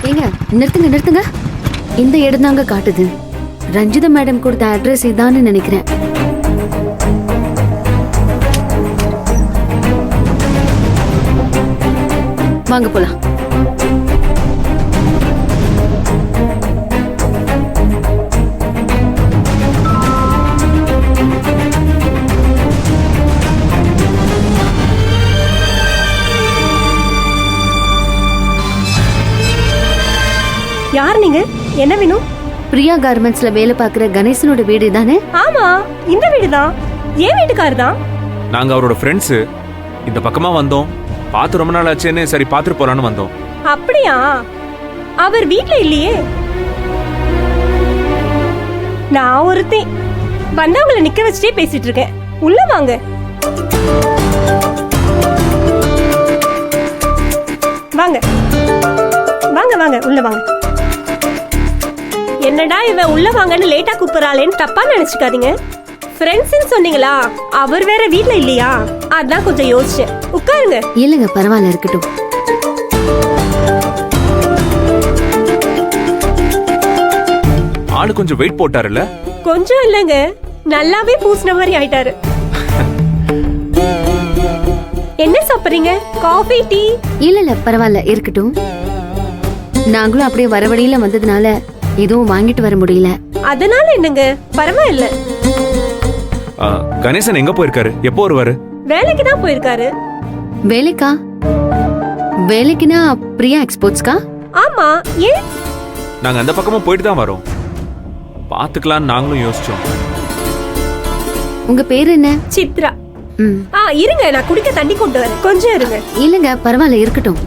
ஏங்க நிறுத்துங்க நிறுத்துங்க. இந்த இடம் தாங்க காட்டுது. ரஞ்சிதா மேடம் கொடுத்த அட்ரஸ் இதான்னு நினைக்கிறேன். வாங்க போலாம். யார் நீங்க? என்ன வேணும்? பிரியா கார்மெண்ட்ஸ்ல வேலை பார்க்குற கணேசனோட வீடு தானே? ஆமா, இந்த வீடுதான். ஏன் வீட்டுக்காரர் தான். நாங்க அவரோட ஃப்ரெண்ட்ஸ். இந்த பக்கமா வந்தோம். பார்த்து ரொம்ப நாள் ஆச்சுன்னு சரி பார்த்துட்டு போலான்னு வந்தோம். அப்படியா? அவர் வீட்ல இல்லையே. நான் ஒருத்தி வந்தவங்களை நிக்க வச்சுட்டே பேசிட்டு இருக்கேன். உள்ள வாங்க. வாங்க வாங்க வாங்க உள்ள வாங்க. என்னடா இவ உள்ள வாங்கன்னு லேட்டா கூப்பிடறாளேன்னு தப்பா நினைச்சுக்காதீங்க. ஃப்ரெண்ட்ஸ்னு சொன்னீங்களா, அவர் வேற வீட்ல இல்லையா, அதான் கொஞ்சம் யோசிச்சேன். உட்காருங்க. இல்லங்க பரவாயில்ல, இருக்கட்டும். ஆளு கொஞ்சம் வெயிட் போட்டாருல்ல? கொஞ்சம் இல்லங்க, நல்லாவே பூசின மாதிரி ஆயிட்டாரு. என்ன சாப்பிடுறீங்க? Coffee, tea? இல்ல இல்ல பரவாயில்ல, இருக்கட்டும். நாங்களும் அப்படியே வர வழியில வந்ததுனால எதுவும் வாங்கிட்டு வர முடியல. அதனால என்னங்க, பரவாயில்ல. கணேசன் எங்க போயிருக்காரு? எப்போ வருவாரு? வேலைக்கு தான் போயிருக்காரு. வேலைக்கா? வேலைக்குனா பிரியா எக்ஸ்போர்ட்ஸ்க்கா? ஆமா. ஏன்? நாங்க அந்த பக்கமா போயிட்டு தான் வரோம். பாத்துக்கலாம்னு நாங்களும் யோசிச்சோம். உங்க பேர் என்ன? சித்ரா. ம். இருங்க, நான் குடிக்க தண்ணி கொண்டு வரேன். கொஞ்சம் இருங்க. இல்லங்க பரவாயில்ல, இருக்கட்டும்.